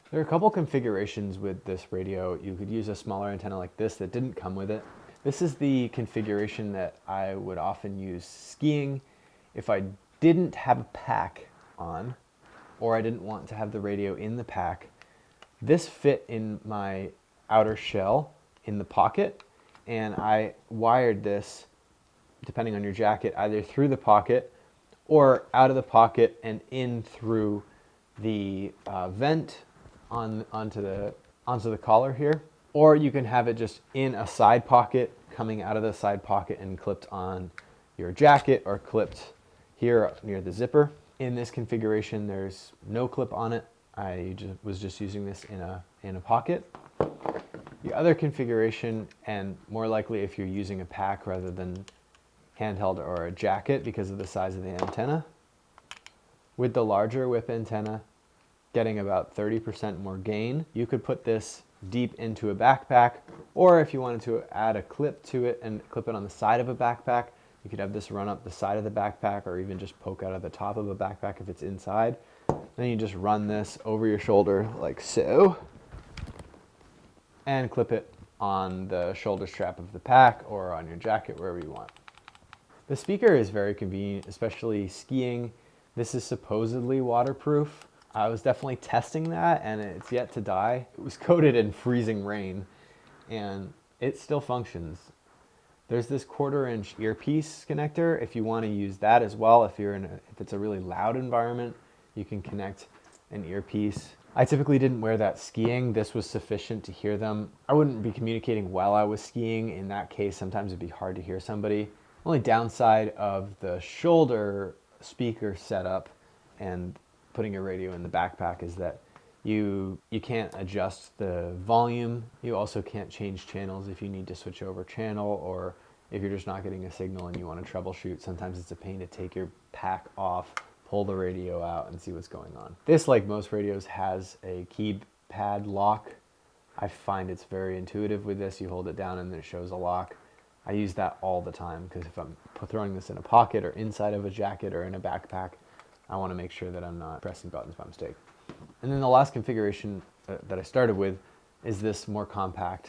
There are a couple configurations with this radio. You could use a smaller antenna like this that didn't come with it. This is the configuration that I would often use skiing if I didn't have a pack on, or I didn't want to have the radio in the pack. This fit in my outer shell in the pocket, and I wired this, depending on your jacket, either through the pocket or out of the pocket and in through the vent onto the collar here. Or you can have it just in a side pocket, coming out of the side pocket and clipped on your jacket or clipped here near the zipper. In this configuration, there's no clip on it. I was just using this in a pocket. The other configuration, and more likely if you're using a pack rather than handheld or a jacket because of the size of the antenna, with the larger whip antenna getting about 30% more gain, you could put this deep into a backpack, or if you wanted to add a clip to it and clip it on the side of a backpack, you could have this run up the side of the backpack or even just poke out of the top of a backpack if it's inside. Then you just run this over your shoulder like so and clip it on the shoulder strap of the pack or on your jacket, wherever you want. The speaker is very convenient, especially skiing. This is supposedly waterproof. I was definitely testing that and it's yet to die. It was coated in freezing rain and it still functions. There's this 1/4-inch earpiece connector. If you want to use that as well, if it's a really loud environment, you can connect an earpiece. I typically didn't wear that skiing. This was sufficient to hear them. I wouldn't be communicating while I was skiing. In that case, sometimes it'd be hard to hear somebody. Only downside of the shoulder speaker setup and putting a radio in the backpack is that you can't adjust the volume. You also can't change channels if you need to switch over channel, or if you're just not getting a signal and you want to troubleshoot. Sometimes it's a pain to take your pack off, pull the radio out, and see what's going on. This, like most radios, has a keypad lock. I find it's very intuitive with this. You hold it down and then it shows a lock. I use that all the time because if I'm throwing this in a pocket or inside of a jacket or in a backpack, I want to make sure that I'm not pressing buttons by mistake. And then the last configuration that I started with is this more compact